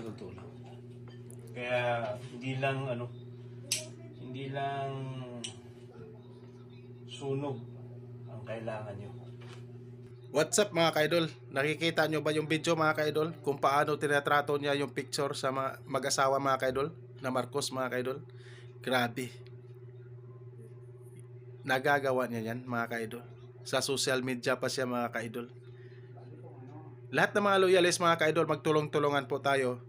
sa totoo lang. Kaya hindi lang sunog ang kailangan nyo. What's up mga kaidol? Nakikita nyo ba yung video mga kaidol? Kung paano tinatrato niya yung picture sa mga mag-asawa mga kaidol? Na Marcos mga kaidol? Grabe. Nagagawa niya yan mga kaidol. Sa social media pa siya mga kaidol. Lahat ng mga loyalist mga kaidol, magtulong-tulungan po tayo.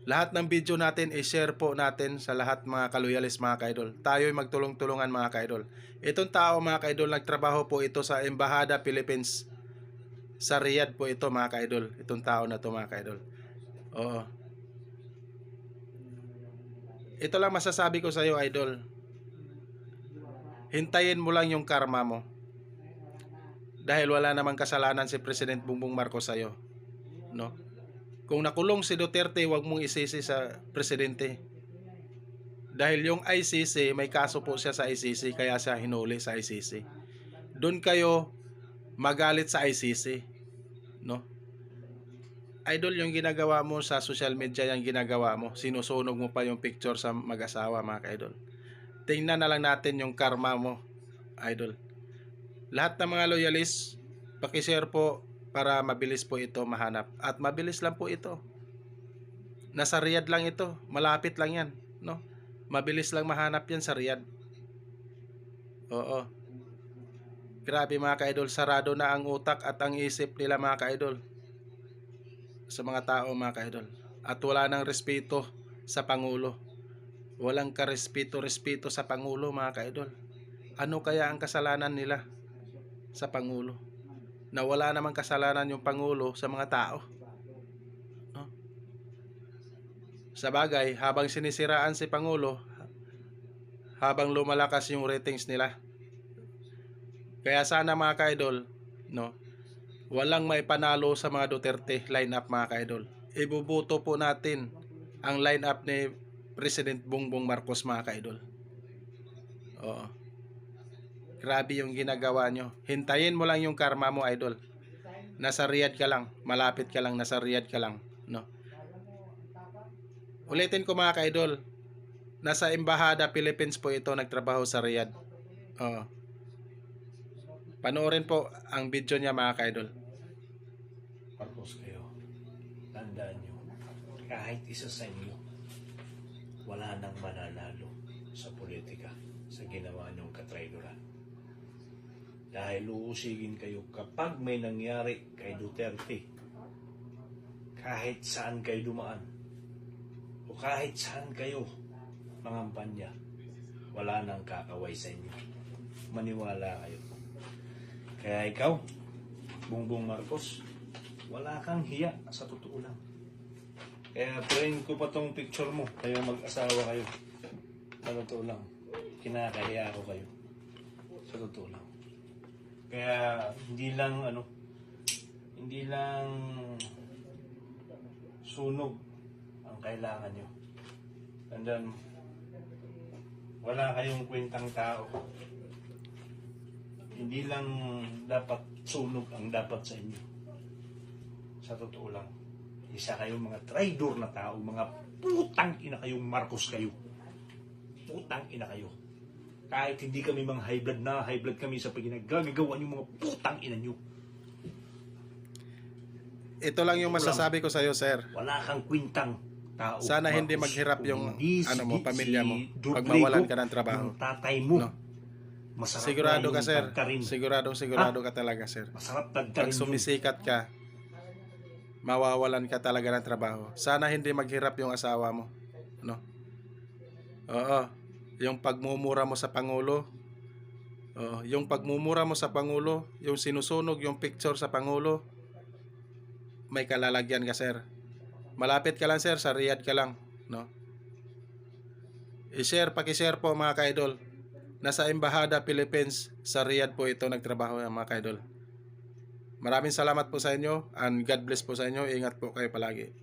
Lahat ng video natin i-share po natin sa lahat mga kaloyalis mga kaidol. Tayo'y magtulong-tulungan mga kaidol. Itong tao mga kaidol, nagtrabaho po ito sa Embahada Philippines. Sa Riyadh po ito mga kaidol. Itong tao na to mga kaidol. Oo. Ito lang masasabi ko sa iyo idol. Hintayin mo lang yung karma mo. Dahil wala namang kasalanan si President Bongbong Marcos sa iyo. No? Kung nakulong si Duterte, wag mong isisi sa presidente. Dahil yung ICC, may kaso po siya sa ICC, kaya siya hinuli sa ICC. Doon kayo magalit sa ICC, no? Idol, yung ginagawa mo sa social media, yung ginagawa mo, sinusunog mo pa yung picture sa mag-asawa mga kaidol. Tingnan na lang natin yung karma mo, idol. Lahat ng mga loyalist, paki-share po para mabilis po ito mahanap. At mabilis lang po ito. Nasa Riyadh lang ito, malapit lang yan, no? Mabilis lang mahanap yan sa Riyadh. Oo. Grabe mga kaidol, sarado na ang utak at ang isip nila mga kaidol sa mga tao mga kaidol. At wala nang respeto sa Pangulo. Walang karespeto-respeto sa Pangulo mga kaidol. Ano kaya ang kasalanan nila sa Pangulo? Na wala namang kasalanan yung Pangulo sa mga tao. No? Sa bagay, habang sinisiraan si Pangulo, habang lumalakas yung ratings nila. Kaya sana mga kaidol, no, walang maipanalo sa mga Duterte lineup mga kaidol. Ibubuto po natin ang lineup ni President Bongbong Marcos mga kaidol. Oo. Grabe yung ginagawa nyo. Hintayin mo lang yung karma mo idol. Nasa Riyadh ka lang, malapit ka lang, nasa Riyadh ka lang, no. Ulitin ko mga kaidol, nasa Embahada Philippines po ito nagtrabaho sa Riyadh. Oo. Panoorin po ang video niya mga kaidol. Marcos kayo, tandaan nyo, kahit isa sa inyo, wala nang mananalo sa politika sa ginawa nyong katraidoran. Dahil uusigin kayo kapag may nangyari kay Duterte, kahit saan kayo dumaan, o kahit saan kayo mangampanya, wala nang kakaway sa inyo. Maniwala kayo. Kaya ikaw, Bongbong Marcos, wala kang hiya sa totoo lang. Kaya prayin ko pa tong picture mo, kayo mag-asawa kayo. Sa totoo lang, kinakahiya ko kayo. Sa totoo lang. Kaya hindi lang sunog ang kailangan nyo. Tandaan mo, wala kayong kwentang tao. Hindi lang dapat sunog ang dapat sa inyo. Sa totoo lang, isa kayong mga traidor na tao, mga putang ina kayong Marcos kayo. Putang ina kayo. Kahit hindi kami mga high blood kami sa pagginagagawa yung mga putang ina nyo. Ito lang yung masasabi ko sa iyo, sir. Wala kang kwintang tao. Sana Marcos, hindi maghirap yung pamilya mo pag Rodrigo, mawalan ka ng trabaho. yung tatay mo. No. Masarap Sigurado na ka, yung sir. pagkarin. Sigurado ka talaga, sir. Masarap pagkarin Pag sumisikat ka, mawawalan ka talaga ng trabaho. Sana hindi maghirap yung asawa mo. No? Oo. Yung pagmumura mo sa Pangulo. Oo. Yung pagmumura mo sa Pangulo, yung sinusunog yung picture sa Pangulo, may kalalagyan ka, sir. Malapit ka lang, sir. Sa Riyadh ka lang. No? I-share, paki-share po mga kaidol. Nasa Embahada Philippines sa Riyadh po ito nagtrabaho mga kaidol. Maraming salamat po sa inyo and God bless po sa inyo. Ingat po kayo palagi.